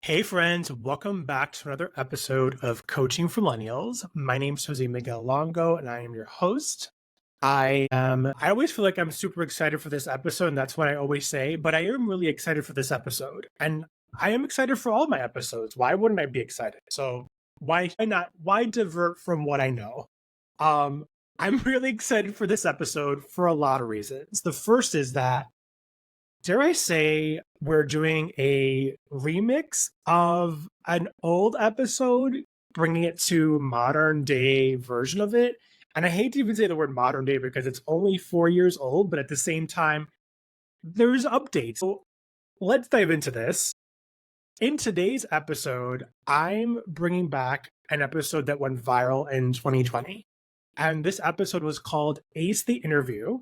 Hey friends, welcome back to another episode of Coaching for Millennials. My name is Jose Miguel Longo and I am your host. I always feel like I'm super excited for this episode, and that's what I always say, but I am really excited for this episode. And I am excited for all my episodes. Why wouldn't I be excited? So why not? Why divert from what I know? Um, I'm really excited for this episode for a lot of reasons. The first is that, dare I say, we're doing a remix of an old episode, bringing it to modern day version of it. And I hate to even say the word modern day because it's only 4 years old, but at the same time, there's updates. So let's dive into this. In today's episode, I'm bringing back an episode that went viral in 2020. And this episode was called Ace the Interview.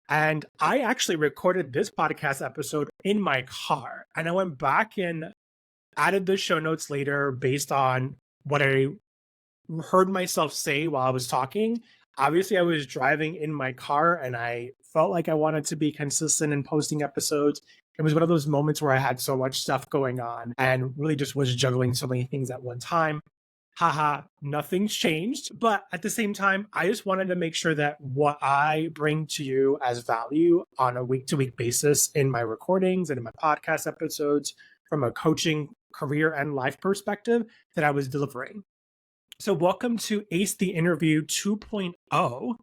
And I actually recorded this podcast episode in my car. And I went back and added the show notes later based on what I heard myself say while I was talking. Obviously, I was driving in my car and I felt like I wanted to be consistent in posting episodes. It was one of those moments where I had so much stuff going on and really just was juggling so many things at one time. Haha, nothing's changed. But at the same time, I just wanted to make sure that what I bring to you as value on a week to week basis in my recordings and in my podcast episodes from a coaching career and life perspective that I was delivering. So, welcome to Ace the Interview 2.0,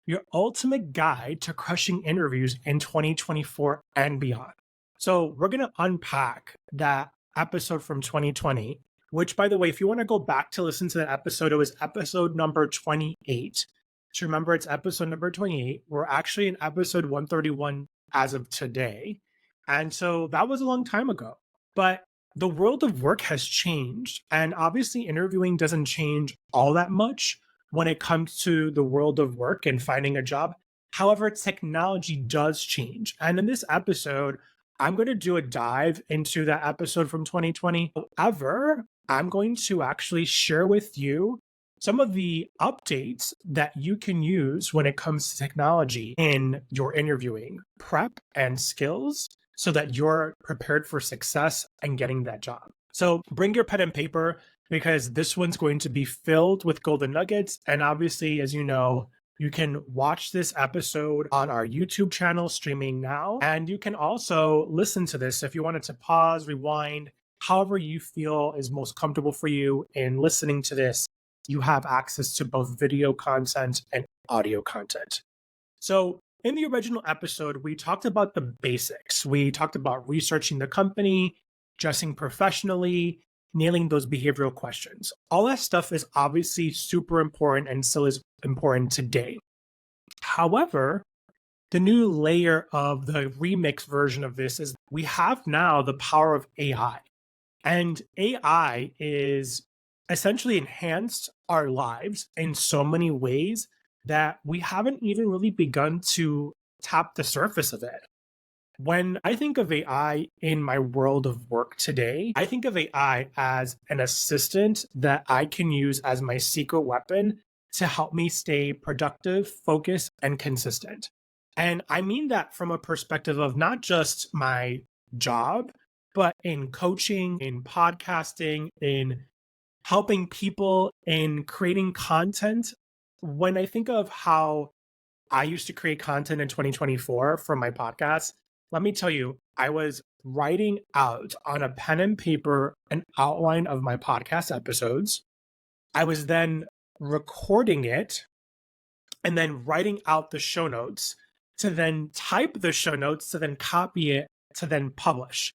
your ultimate guide to crushing interviews in 2024 and beyond. So, we're going to unpack that episode from 2020, which, by the way, if you want to go back to listen to that episode, it was episode number 28. So, remember, it's episode number 28. We're actually in episode 131 as of today. And so that was a long time ago. But the world of work has changed. And obviously, interviewing doesn't change all that much when it comes to the world of work and finding a job. However, technology does change. And in this episode, I'm going to do a dive into that episode from 2020. However, I'm going to actually share with you some of the updates that you can use when it comes to technology in your interviewing prep and skills so that you're prepared for success and getting that job. So bring your pen and paper because this one's going to be filled with golden nuggets. And obviously, as you know, you can watch this episode on our YouTube channel streaming now. And you can also listen to this if you wanted to pause, rewind, however you feel is most comfortable for you in listening to this. You have access to both video content and audio content. So in the original episode, we talked about the basics. We talked about researching the company, dressing professionally, nailing those behavioral questions. All that stuff is obviously super important and still is important today. However, the new layer of the remix version of this is we have now the power of AI. And AI is essentially enhanced our lives in so many ways that we haven't even really begun to tap the surface of it. When I think of AI in my world of work today, I think of AI as an assistant that I can use as my secret weapon to help me stay productive, focused, and consistent. And I mean that from a perspective of not just my job, but in coaching, in podcasting, in helping people, in creating content. When I think of how I used to create content in 2024 for my podcast, let me tell you, I was writing out on a pen and paper an outline of my podcast episodes. I was then recording it and then writing out the show notes to then type the show notes to then copy it to then publish.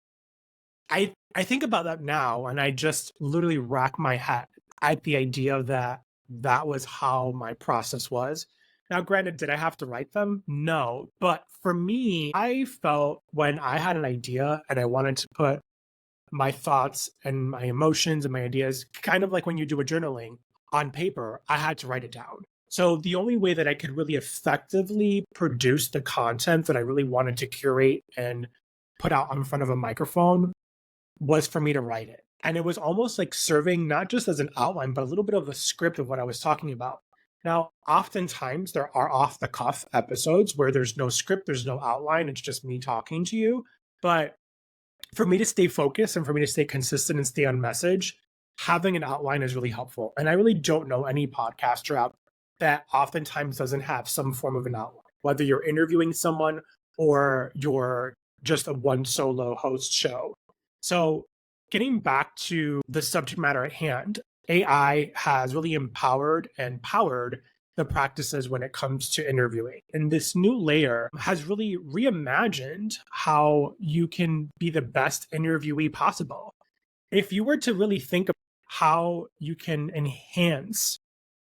I think about that now and I just literally rack my head at the idea that that was how my process was. Now, granted, did I have to write them? No. But for me, I felt when I had an idea and I wanted to put my thoughts and my emotions and my ideas, kind of like when you do a journaling on paper, I had to write it down. So the only way that I could really effectively produce the content that I really wanted to curate and put out in front of a microphone was for me to write it. And it was almost like serving not just as an outline, but a little bit of a script of what I was talking about. Now, oftentimes there are off the cuff episodes where there's no script, there's no outline, it's just me talking to you. But for me to stay focused and for me to stay consistent and stay on message, having an outline is really helpful. And I really don't know any podcaster out that oftentimes doesn't have some form of an outline, whether you're interviewing someone or you're just a one solo host show. So, getting back to the subject matter at hand, AI has really empowered and powered the practices when it comes to interviewing. And this new layer has really reimagined how you can be the best interviewee possible. If you were to really think of how you can enhance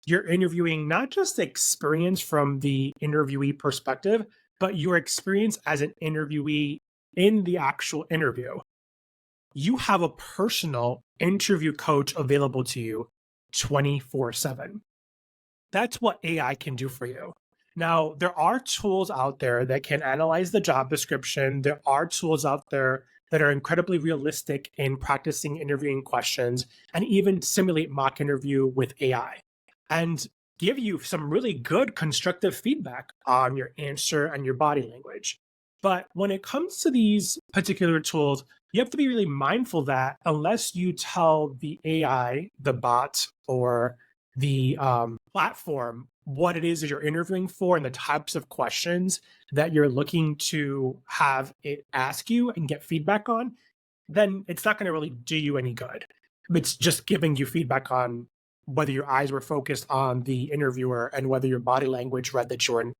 your interviewing, not just experience from the interviewee perspective, but your experience as an interviewee in the actual interview, you have a personal interview coach available to you 24/7. That's what AI can do for you. Now, there are tools out there that can analyze the job description. There are tools out there that are incredibly realistic in practicing interviewing questions and even simulate mock interview with AI and give you some really good constructive feedback on your answer and your body language. But when it comes to these particular tools, you have to be really mindful that unless you tell the AI, the bot, or the platform what it is that you're interviewing for and the types of questions that you're looking to have it ask you and get feedback on, then it's not going to really do you any good. It's just giving you feedback on whether your eyes were focused on the interviewer and whether your body language read that you're,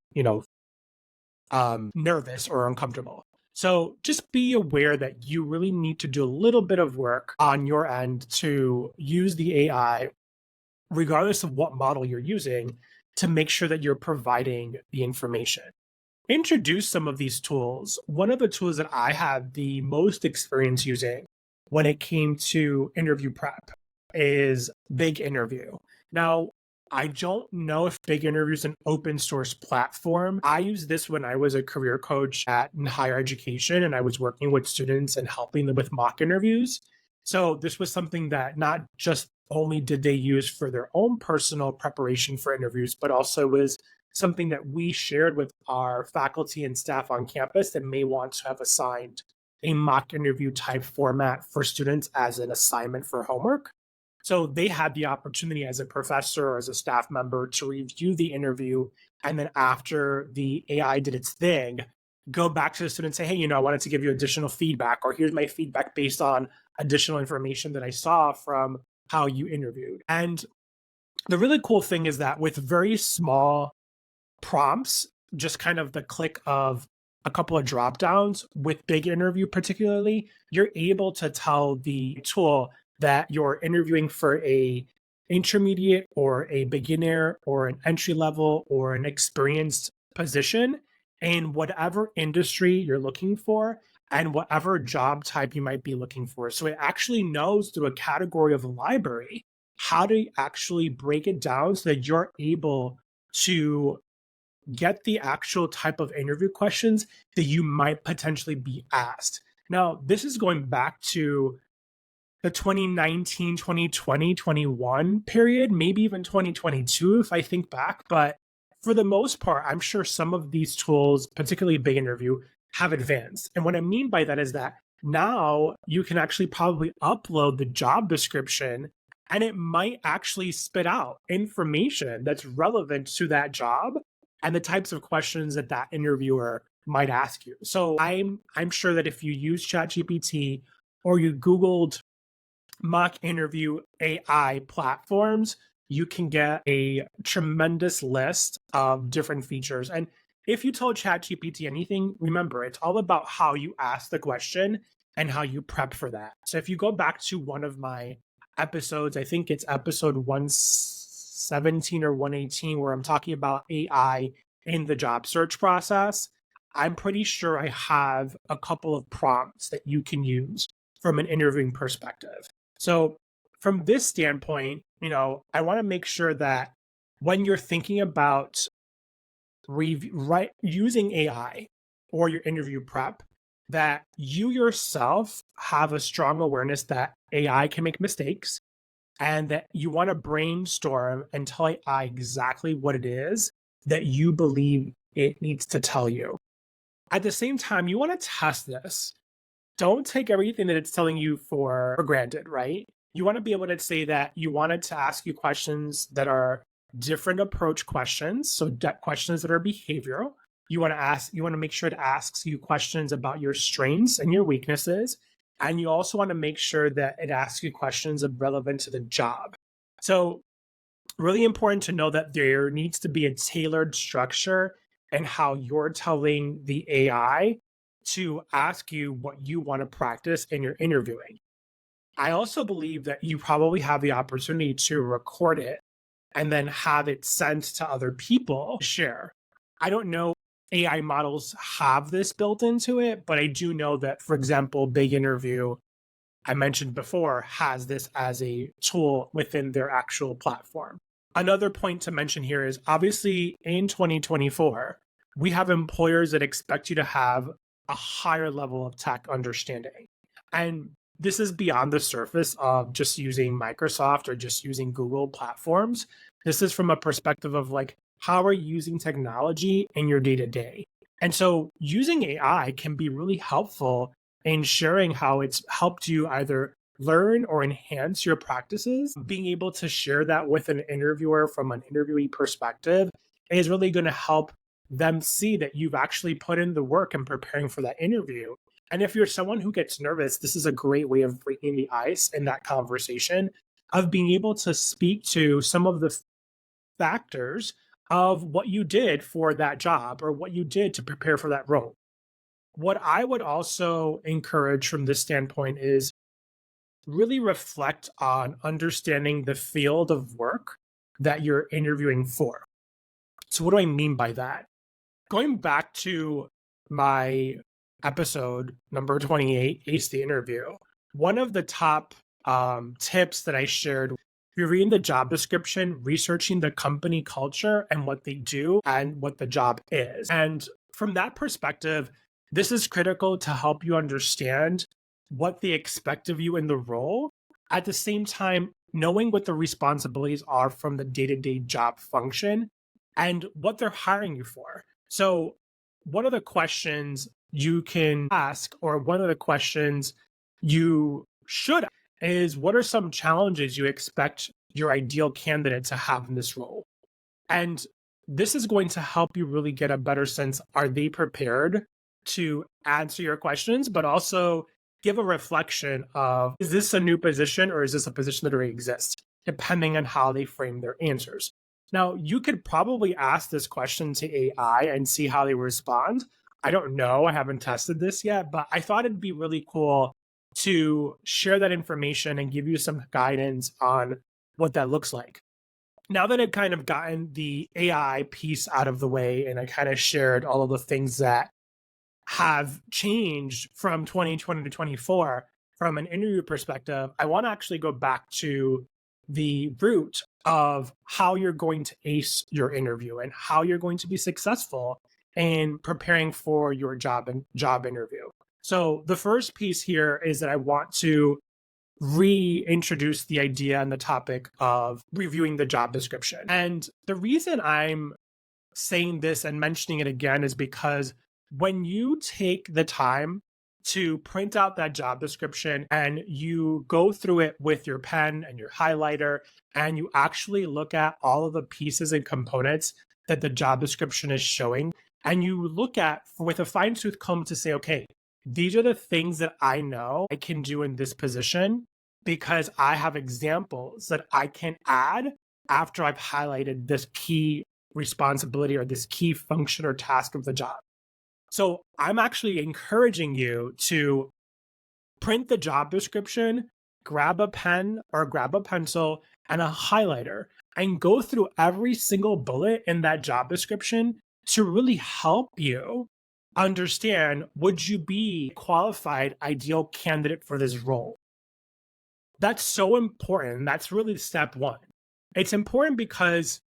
nervous or uncomfortable. So just be aware that you really need to do a little bit of work on your end to use the AI, regardless of what model you're using, to make sure that you're providing the information. Introduce some of these tools. One of the tools that I had the most experience using when it came to interview prep is Big Interview. Now, I don't know if Big Interview is an open source platform. I used this when I was a career coach in higher education and I was working with students and helping them with mock interviews. So this was something that not just only did they use for their own personal preparation for interviews, but also was something that we shared with our faculty and staff on campus that may want to have assigned a mock interview type format for students as an assignment for homework. So they had the opportunity as a professor or as a staff member to review the interview. And then after the AI did its thing, go back to the student and say, hey, I wanted to give you additional feedback, or here's my feedback based on additional information that I saw from how you interviewed. And the really cool thing is that with very small prompts, just kind of the click of a couple of drop downs with Big Interview particularly, you're able to tell the tool that you're interviewing for a intermediate or a beginner or an entry level or an experienced position in whatever industry you're looking for and whatever job type you might be looking for. So it actually knows through a category of a library how to actually break it down so that you're able to get the actual type of interview questions that you might potentially be asked. Now, this is going back to the 2019, 2020, 21 period, maybe even 2022 if I think back. But for the most part, I'm sure some of these tools, particularly Big Interview, have advanced. And what I mean by that is that now you can actually probably upload the job description and it might actually spit out information that's relevant to that job and the types of questions that that interviewer might ask you. So I'm sure that if you use ChatGPT or you Googled mock interview AI platforms, you can get a tremendous list of different features. And if you told ChatGPT anything, remember, it's all about how you ask the question and how you prep for that. So if you go back to one of my episodes, I think it's episode 117 or 118, where I'm talking about AI in the job search process, I'm pretty sure I have a couple of prompts that you can use from an interviewing perspective. So from this standpoint, I want to make sure that when you're thinking about using AI or your interview prep, that you yourself have a strong awareness that AI can make mistakes and that you want to brainstorm and tell AI exactly what it is that you believe it needs to tell you. At the same time, you want to test this don't take everything that it's telling you for granted, right? You want to be able to say that you want it to ask you questions that are different approach questions, so questions that are behavioral. You want to make sure it asks you questions about your strengths and your weaknesses. And you also want to make sure that it asks you questions of relevant to the job. So really important to know that there needs to be a tailored structure and how you're telling the AI to ask you what you want to practice in your interviewing. I also believe that you probably have the opportunity to record it and then have it sent to other people to share. I don't know if AI models have this built into it, but I do know that, for example, Big Interview, I mentioned before, has this as a tool within their actual platform. Another point to mention here is obviously in 2024, we have employers that expect you to have a higher level of tech understanding. And this is beyond the surface of just using Microsoft or just using Google platforms. This is from a perspective of like, how are you using technology in your day to day? And so using AI can be really helpful in sharing how it's helped you either learn or enhance your practices. Being able to share that with an interviewer from an interviewee perspective is really going to help them see that you've actually put in the work in preparing for that interview. And if you're someone who gets nervous, this is a great way of breaking the ice in that conversation, of being able to speak to some of the factors of what you did for that job or what you did to prepare for that role. What I would also encourage from this standpoint is really reflect on understanding the field of work that you're interviewing for. So, what do I mean by that? Going back to my episode number 28, Ace the Interview, one of the top tips that I shared, you're reading the job description, researching the company culture and what they do and what the job is. And from that perspective, this is critical to help you understand what they expect of you in the role. At the same time, knowing what the responsibilities are from the day to day job function and what they're hiring you for. So, one of the questions you can ask, or one of the questions you should ask, is what are some challenges you expect your ideal candidate to have in this role? And this is going to help you really get a better sense. Are they prepared to answer your questions, but also give a reflection of, is this a new position or is this a position that already exists, depending on how they frame their answers. Now, you could probably ask this question to AI and see how they respond. I don't know. I haven't tested this yet, but I thought it'd be really cool to share that information and give you some guidance on what that looks like. Now that I've kind of gotten the AI piece out of the way and I kind of shared all of the things that have changed from 2020 to 24 from an interview perspective, I want to actually go back to the root of how you're going to ace your interview and how you're going to be successful in preparing for your job interview. So the first piece here is that I want to reintroduce the idea and the topic of reviewing the job description. And the reason I'm saying this and mentioning it again is because when you take the time to print out that job description and you go through it with your pen and your highlighter, and you actually look at all of the pieces and components that the job description is showing, and you look at with a fine tooth comb to say, okay, these are the things that I know I can do in this position because I have examples that I can add after I've highlighted this key responsibility or this key function or task of the job. So I'm actually encouraging you to print the job description, grab a pen or grab a pencil and a highlighter and go through every single bullet in that job description to really help you understand, would you be a qualified ideal candidate for this role? That's so important. That's really step one. It's important because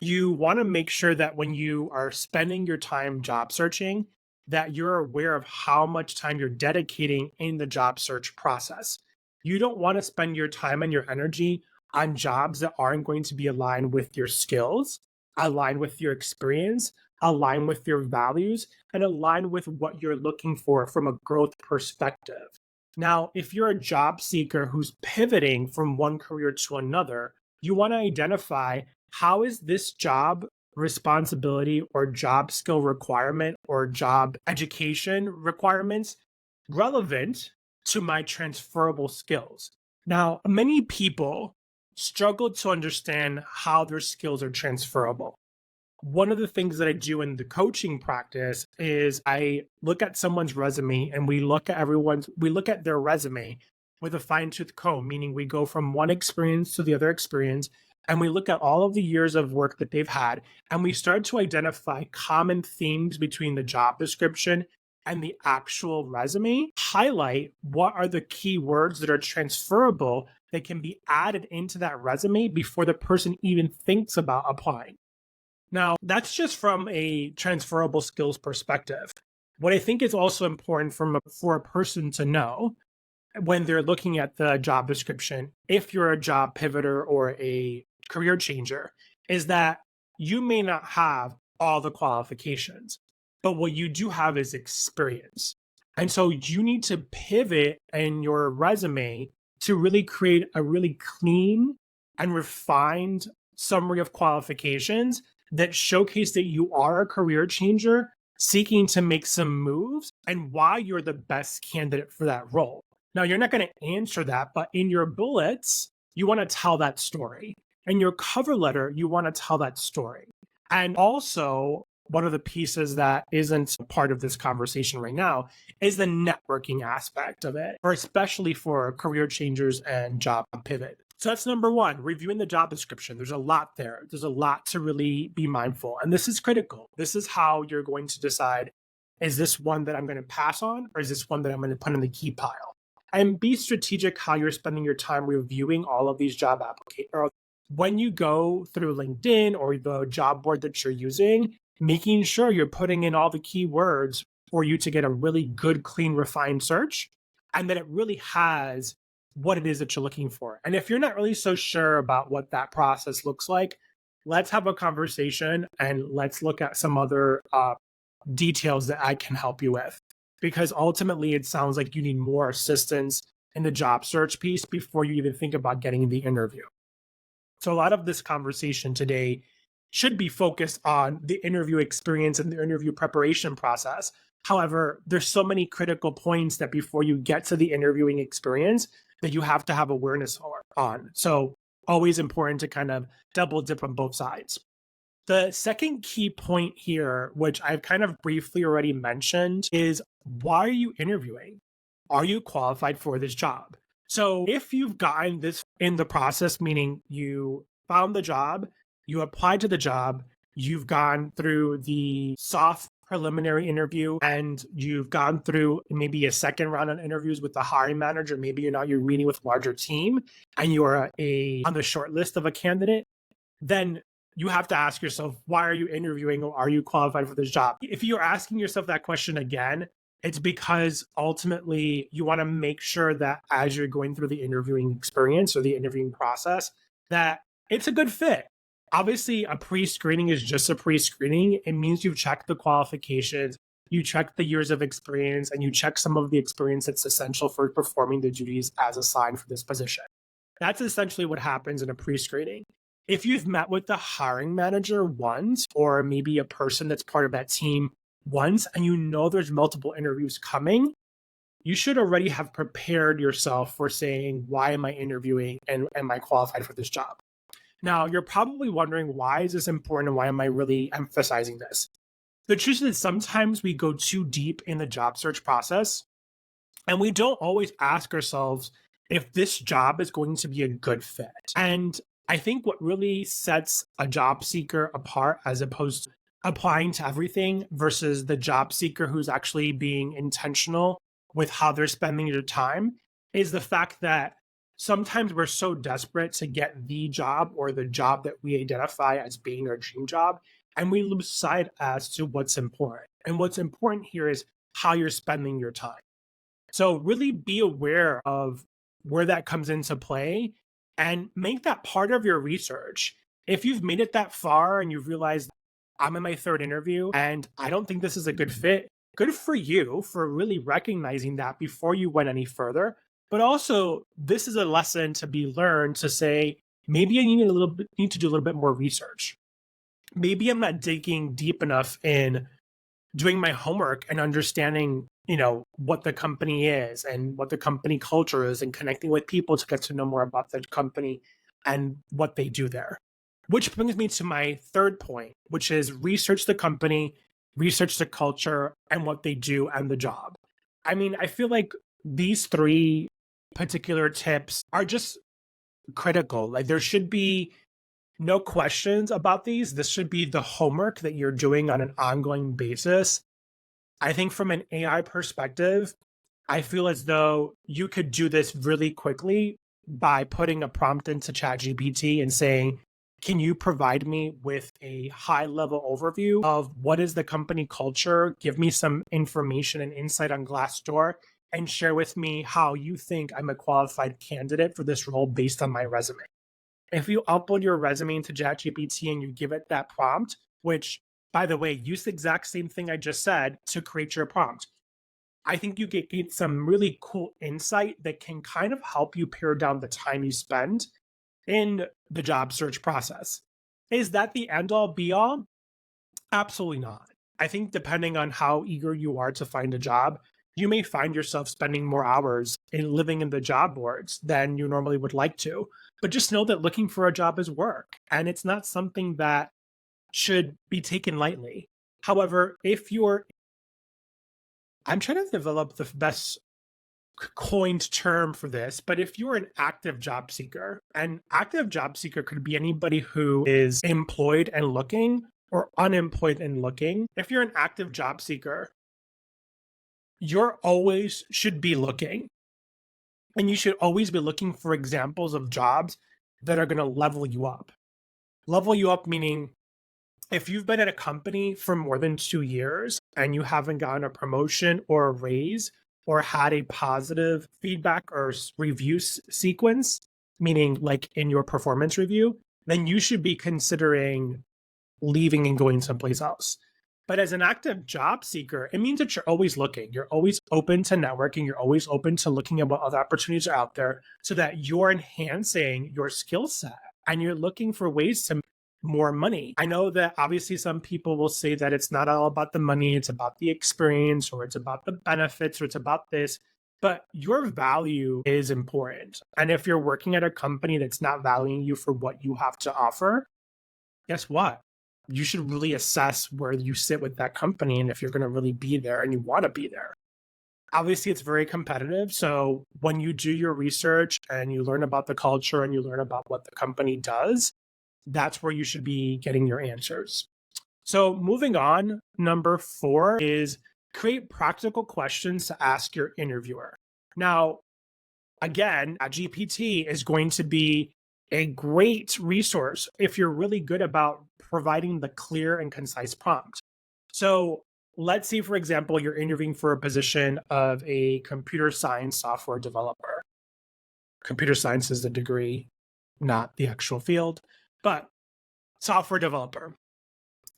you want to make sure that when you are spending your time job searching, that you're aware of how much time you're dedicating in the job search process. You don't want to spend your time and your energy on jobs that aren't going to be aligned with your skills, aligned with your experience, align with your values, and align with what you're looking for from a growth perspective. Now, if you're a job seeker who's pivoting from one career to another, you want to identify how is this job responsibility or job skill requirement or job education requirements relevant to my transferable skills. Now, many people struggle to understand how their skills are transferable. One of the things that I do in the coaching practice is I look at someone's resume and we look at their resume with a fine tooth comb, meaning we go from one experience to the other experience and we look at all of the years of work that they've had and we start to identify common themes between the job description and the actual resume, highlight what are the key words that are transferable that can be added into that resume before the person even thinks about applying. Now, that's just from a transferable skills perspective. What I think is also important for a person to know when they're looking at the job description, if you're a job pivoter or a career changer, is that you may not have all the qualifications, but what you do have is experience. And so you need to pivot in your resume to really create a really clean and refined summary of qualifications that showcase that you are a career changer seeking to make some moves and why you're the best candidate for that role. Now, you're not going to answer that, but in your bullets, you want to tell that story. In your cover letter, you want to tell that story. And also, one of the pieces that isn't part of this conversation right now is the networking aspect of it, or especially for career changers and job pivot. So that's number one, reviewing the job description. There's a lot there. There's a lot to really be mindful. And this is critical. This is how you're going to decide, is this one that I'm going to pass on, or is this one that I'm going to put in the key pile? And be strategic how you're spending your time reviewing all of these job applications. When you go through LinkedIn or the job board that you're using, making sure you're putting in all the keywords for you to get a really good, clean, refined search, and that it really has what it is that you're looking for. And if you're not really so sure about what that process looks like, let's have a conversation and let's look at some other details that I can help you with. Because ultimately, it sounds like you need more assistance in the job search piece before you even think about getting the interview. So a lot of this conversation today should be focused on the interview experience and the interview preparation process. However, there's so many critical points that before you get to the interviewing experience that you have to have awareness on. So always important to kind of double dip on both sides. The second key point here, which I've kind of briefly already mentioned, is why are you interviewing? Are you qualified for this job? So if you've gotten this in the process, meaning you found the job, you applied to the job, you've gone through the soft preliminary interview, and you've gone through maybe a second round of interviews with the hiring manager, maybe you're meeting with a larger team and you're on the short list of a candidate, then you have to ask yourself, why are you interviewing or are you qualified for this job? If you're asking yourself that question again, it's because ultimately you want to make sure that as you're going through the interviewing experience or the interviewing process, that it's a good fit. Obviously, a pre-screening is just a pre-screening. It means you've checked the qualifications, you check the years of experience, and you check some of the experience that's essential for performing the duties as assigned for this position. That's essentially what happens in a pre-screening. If you've met with the hiring manager once, or maybe a person that's part of that team once, and you know there's multiple interviews coming, you should already have prepared yourself for saying, why am I interviewing and am I qualified for this job? Now, you're probably wondering, why is this important and why am I really emphasizing this? The truth is sometimes we go too deep in the job search process and we don't always ask ourselves if this job is going to be a good fit. And I think what really sets a job seeker apart as opposed to applying to everything versus the job seeker who's actually being intentional with how they're spending their time is the fact that sometimes we're so desperate to get the job or the job that we identify as being our dream job, and we lose sight as to what's important. And what's important here is how you're spending your time. So really be aware of where that comes into play and make that part of your research. If you've made it that far and you've realized I'm in my third interview and I don't think this is a good fit. Good for you for really recognizing that before you went any further. But also, this is a lesson to be learned to say, maybe I need to do a little bit more research. Maybe I'm not digging deep enough in doing my homework and understanding, what the company is and what the company culture is and connecting with people to get to know more about the company and what they do there. Which brings me to my third point, which is research the company, research the culture and what they do and the job. I mean, I feel like these three particular tips are just critical. Like there should be no questions about these. This should be the homework that you're doing on an ongoing basis. I think from an AI perspective, I feel as though you could do this really quickly by putting a prompt into ChatGPT and saying, can you provide me with a high level overview of what is the company culture? Give me some information and insight on Glassdoor and share with me how you think I'm a qualified candidate for this role based on my resume. If you upload your resume into ChatGPT and you give it that prompt, which, by the way, use the exact same thing I just said to create your prompt. I think you get some really cool insight that can kind of help you pare down the time you spend in the job search process. Is that the end all be all? Absolutely not. I think depending on how eager you are to find a job, you may find yourself spending more hours in living in the job boards than you normally would like to. But just know that looking for a job is work and it's not something that should be taken lightly. However, I'm trying to develop the best coined term for this, but if you're an active job seeker, an active job seeker could be anybody who is employed and looking or unemployed and looking. If you're an active job seeker, you're always should be looking. And you should always be looking for examples of jobs that are going to level you up. Level you up meaning if you've been at a company for more than 2 years and you haven't gotten a promotion or a raise or had a positive feedback or review sequence, meaning like in your performance review, then you should be considering leaving and going someplace else. But as an active job seeker, it means that you're always looking. You're always open to networking. You're always open to looking at what other opportunities are out there so that you're enhancing your skill set and you're looking for ways to more money. I know that obviously some people will say that it's not all about the money, it's about the experience or it's about the benefits or it's about this, but your value is important. And if you're working at a company that's not valuing you for what you have to offer, guess what? You should really assess where you sit with that company and if you're going to really be there and you want to be there. Obviously, it's very competitive. So when you do your research and you learn about the culture and you learn about what the company does, that's where you should be getting your answers. So moving on, number 4 is create practical questions to ask your interviewer. Now, again, a GPT is going to be a great resource if you're really good about providing the clear and concise prompt. So let's say, for example, you're interviewing for a position of a computer science software developer. Computer science is the degree, not the actual field, but software developer.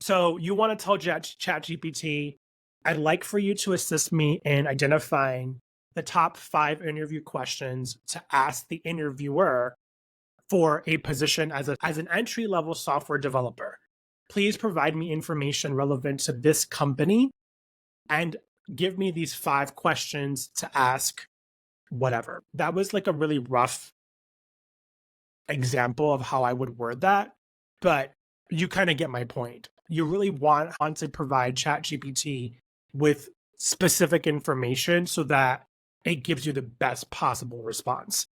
So you want to tell ChatGPT, I'd like for you to assist me in identifying the top 5 interview questions to ask the interviewer for a position as an entry-level software developer. Please provide me information relevant to this company and give me these 5 questions to ask whatever. That was like a really rough example of how I would word that, but you kind of get my point. You really want to provide ChatGPT with specific information so that it gives you the best possible response.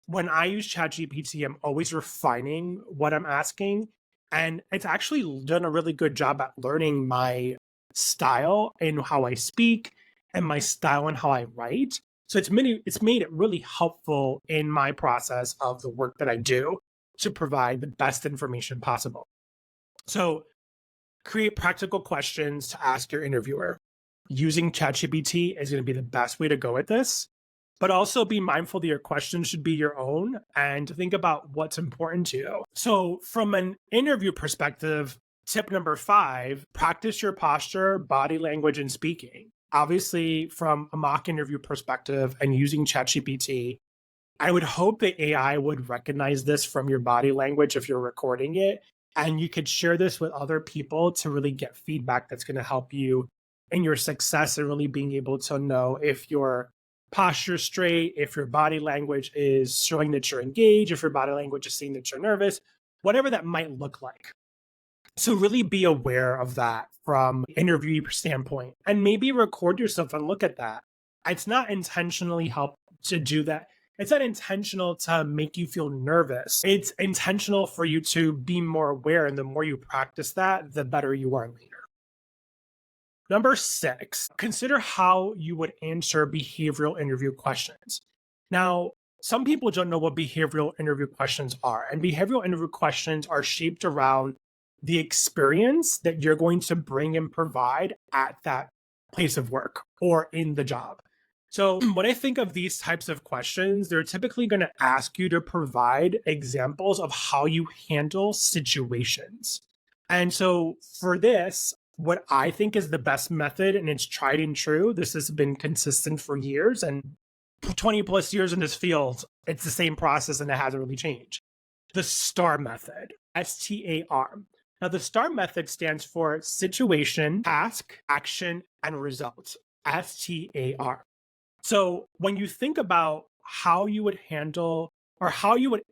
When I use ChatGPT, I'm always refining what I'm asking, and it's actually done a really good job at learning my style and how I speak and my style and how I write. So it's made it really helpful in my process of the work that I do to provide the best information possible. So create practical questions to ask your interviewer. Using ChatGPT is going to be the best way to go at this, but also be mindful that your questions should be your own and think about what's important to you. So from an interview perspective, Tip number 5, practice your posture, body language, and speaking. Obviously, from a mock interview perspective and using ChatGPT, I would hope that AI would recognize this from your body language if you're recording it. And you could share this with other people to really get feedback that's going to help you in your success and really being able to know if your posture straight, if your body language is showing that you're engaged, if your body language is saying that you're nervous, whatever that might look like. So really be aware of that from interview standpoint and maybe record yourself and look at that. It's not intentionally help to do that. It's not intentional to make you feel nervous. It's intentional for you to be more aware. And the more you practice that, the better you are later. Number 6, consider how you would answer behavioral interview questions. Now, some people don't know what behavioral interview questions are, and behavioral interview questions are shaped around the experience that you're going to bring and provide at that place of work or in the job. So, when I think of these types of questions, they're typically going to ask you to provide examples of how you handle situations. And so, for this, what I think is the best method, and it's tried and true, this has been consistent for years and 20 plus years in this field, it's the same process and it hasn't really changed. The STAR method, STAR. Now, the STAR method stands for situation, task, action, and result, STAR. So when you think about how you would handle or how you would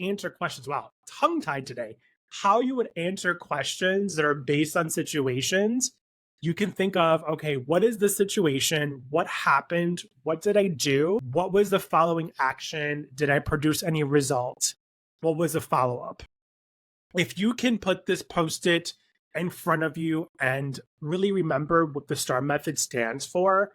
answer questions, wow, tongue tied today, how you would answer questions that are based on situations, you can think of, okay, what is the situation? What happened? What did I do? What was the following action? Did I produce any result? What was the follow up? If you can put this post-it in front of you and really remember what the STAR method stands for,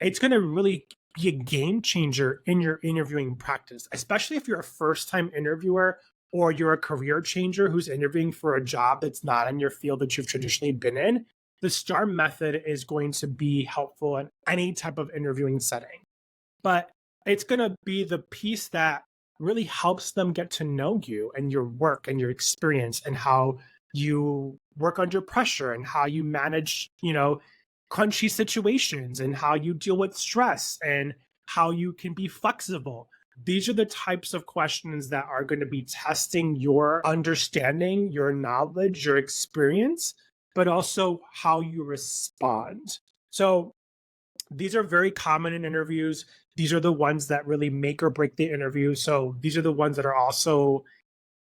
it's going to really be a game changer in your interviewing practice, especially if you're a first-time interviewer or you're a career changer who's interviewing for a job that's not in your field that you've traditionally been in. The STAR method is going to be helpful in any type of interviewing setting. But it's going to be the piece that really helps them get to know you and your work and your experience and how you work under pressure and how you manage, crunchy situations and how you deal with stress and how you can be flexible. These are the types of questions that are going to be testing your understanding, your knowledge, your experience, but also how you respond. So these are very common in interviews. These are the ones that really make or break the interview. So these are the ones that are also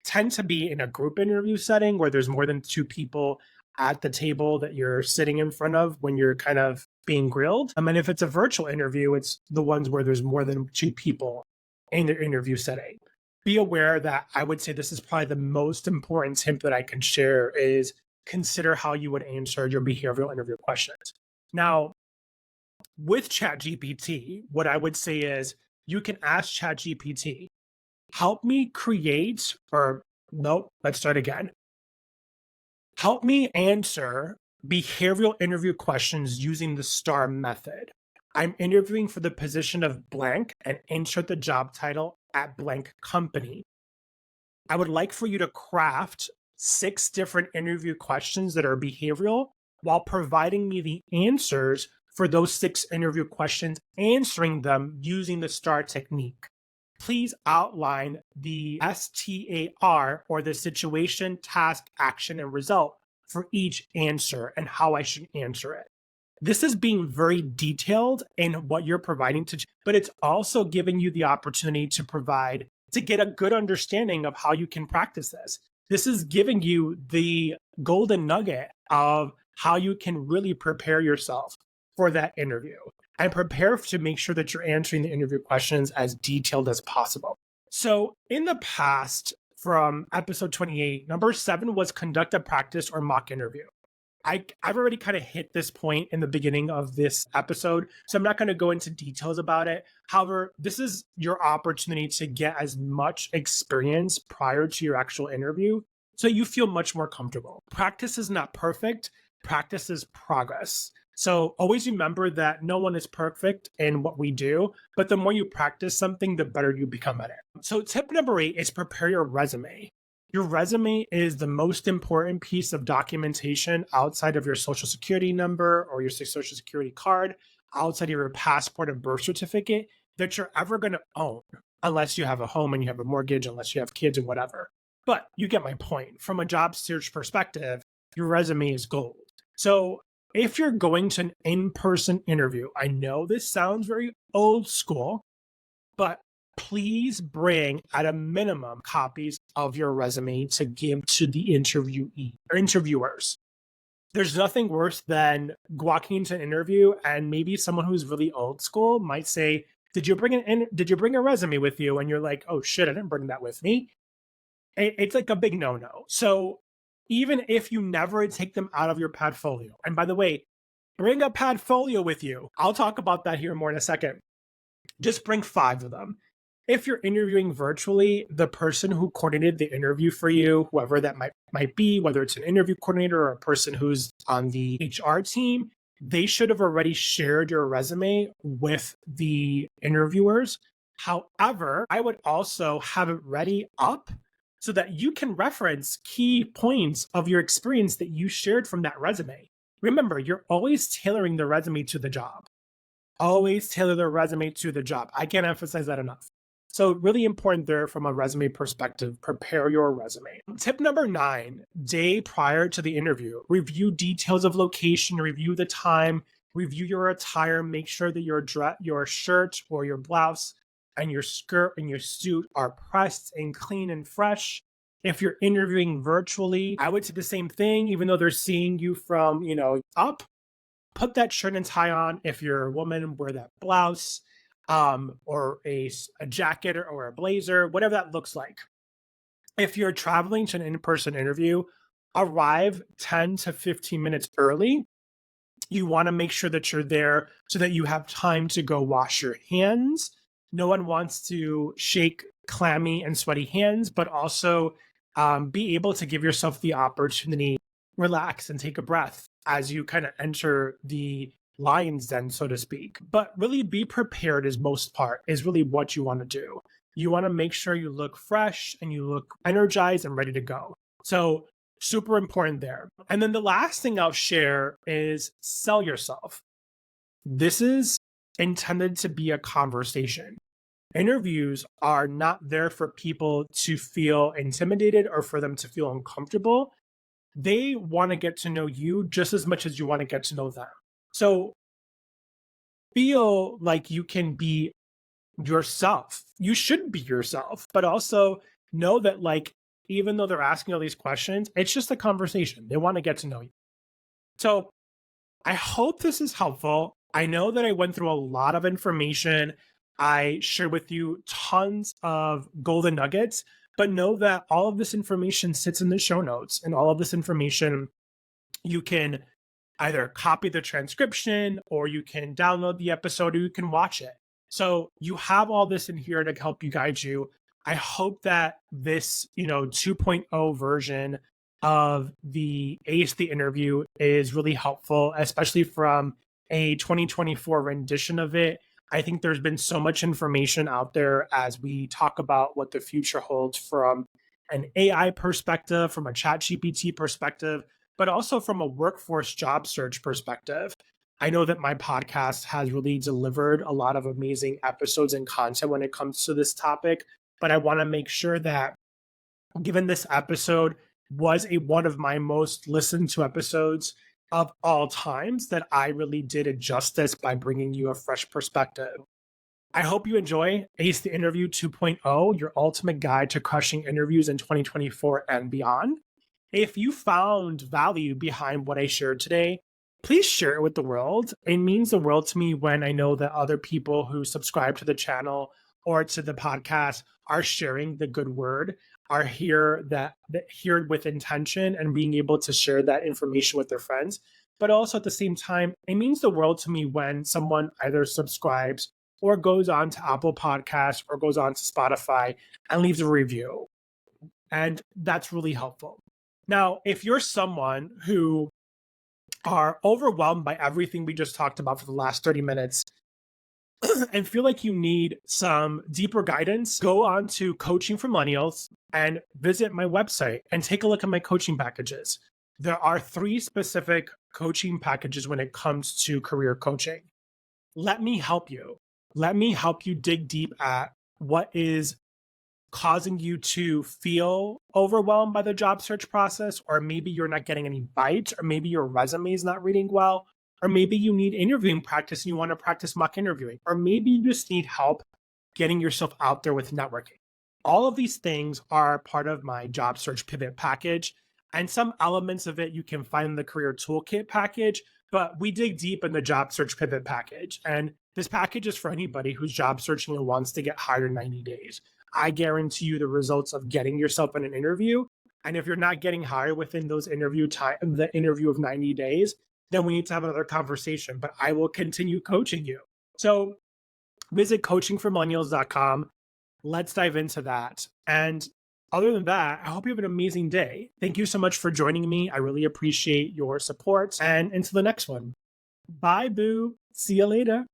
tend to be in a group interview setting where there's more than 2 people at the table that you're sitting in front of when you're kind of being grilled. And if it's a virtual interview, it's the ones where there's more than 2 people in the interview setting. Be aware that I would say this is probably the most important tip that I can share is consider how you would answer your behavioral interview questions. Now, with ChatGPT, what I would say is you can ask ChatGPT, help me create, or nope, let's start again. Help me answer behavioral interview questions using the STAR method. I'm interviewing for the position of blank and insert the job title at blank company. I would like for you to craft 6 different interview questions that are behavioral while providing me the answers for those 6 interview questions, answering them using the STAR technique. Please outline the STAR or the situation, task, action, and result for each answer and how I should answer it. This is being very detailed in what you're providing but it's also giving you the opportunity to get a good understanding of how you can practice this. This is giving you the golden nugget of how you can really prepare yourself for that interview and prepare to make sure that you're answering the interview questions as detailed as possible. So in the past, from episode 28, number 7 was conduct a practice or mock interview. I've already kind of hit this point in the beginning of this episode, so I'm not going to go into details about it. However, this is your opportunity to get as much experience prior to your actual interview so you feel much more comfortable. Practice is not perfect. Practice is progress. So always remember that no one is perfect in what we do, but the more you practice something, the better you become at it. So tip number 8 is prepare your resume. Your resume is the most important piece of documentation outside of your social security number or your social security card, outside of your passport and birth certificate that you're ever going to own, unless you have a home and you have a mortgage, unless you have kids and whatever. But you get my point. From a job search perspective, your resume is gold. So if you're going to an in-person interview, I know this sounds very old school, but please bring at a minimum copies of your resume to give to the interviewee or interviewers. There's nothing worse than walking into an interview and maybe someone who's really old school might say, did you bring a resume with you? And you're like, oh shit, I didn't bring that with me. It's like a big no-no. So even if you never take them out of your portfolio, and by the way, bring a portfolio with you. I'll talk about that here more in a second. Just bring 5 of them. If you're interviewing virtually, the person who coordinated the interview for you, whoever that might be, whether it's an interview coordinator or a person who's on the HR team, they should have already shared your resume with the interviewers. However, I would also have it ready up so that you can reference key points of your experience that you shared from that resume. Remember, you're always tailoring the resume to the job. Always tailor the resume to the job. I can't emphasize that enough. So really important there from a resume perspective, prepare your resume. Tip number 9, day prior to the interview, review details of location, review the time, review your attire, make sure that your shirt or your blouse and your skirt and your suit are pressed and clean and fresh. If you're interviewing virtually, I would say the same thing, even though they're seeing you from, up, put that shirt and tie on. If you're a woman, wear that blouse, or a jacket or a blazer, whatever that looks like. If you're traveling to an in-person interview, arrive 10 to 15 minutes early. You want to make sure that you're there so that you have time to go wash your hands. No one wants to shake clammy and sweaty hands, but also be able to give yourself the opportunity, relax and take a breath as you kind of enter the lion's den, so to speak. But really be prepared is most part, is really what you want to do. You want to make sure you look fresh and you look energized and ready to go. So super important there. And then the last thing I'll share is sell yourself. This is intended to be a conversation. Interviews are not there for people to feel intimidated or for them to feel uncomfortable. They want to get to know you just as much as you want to get to know them. So feel like you can be yourself. You should be yourself, but also know that, like, even though they're asking all these questions, it's just a conversation. They want to get to know you. So I hope this is helpful. I know that I went through a lot of information. I shared with you tons of golden nuggets, but know that all of this information sits in the show notes, and all of this information you can either copy the transcription or you can download the episode or you can watch it. So you have all this in here to help you guide you. I hope that this, 2.0 version of the Ace the Interview is really helpful, especially from a 2024 rendition of it. I think there's been so much information out there as we talk about what the future holds from an AI perspective, from a ChatGPT perspective, but also from a workforce job search perspective. I know that my podcast has really delivered a lot of amazing episodes and content when it comes to this topic, but I want to make sure that, given this episode was one of my most listened to episodes of all times, that I really did it justice by bringing you a fresh perspective. I hope you enjoy Ace the Interview 2.0, your ultimate guide to crushing interviews in 2024 and beyond. If you found value behind what I shared today, please share it with the world. It means the world to me when I know that other people who subscribe to the channel or to the podcast are sharing the good word, are here with intention and being able to share that information with their friends. But also at the same time, it means the world to me when someone either subscribes or goes on to Apple Podcasts or goes on to Spotify and leaves a review. And that's really helpful. Now, if you're someone who are overwhelmed by everything we just talked about for the last 30 minutes, and feel like you need some deeper guidance, go on to Coaching for Millennials and visit my website and take a look at my coaching packages. There are 3 specific coaching packages when it comes to career coaching. Let me help you. Let me help you dig deep at what is causing you to feel overwhelmed by the job search process, or maybe you're not getting any bites, or maybe your resume is not reading well, or maybe you need interviewing practice and you want to practice mock interviewing, or maybe you just need help getting yourself out there with networking. All of these things are part of my job search pivot package, and some elements of it you can find in the career toolkit package, but we dig deep in the job search pivot package. And this package is for anybody who's job searching and wants to get hired in 90 days. I guarantee you the results of getting yourself in an interview. And if you're not getting hired within those the interview of 90 days, then we need to have another conversation. But I will continue coaching you. So visit coachingformillennials.com. Let's dive into that. And other than that, I hope you have an amazing day. Thank you so much for joining me. I really appreciate your support. And until the next one. Bye, boo. See you later.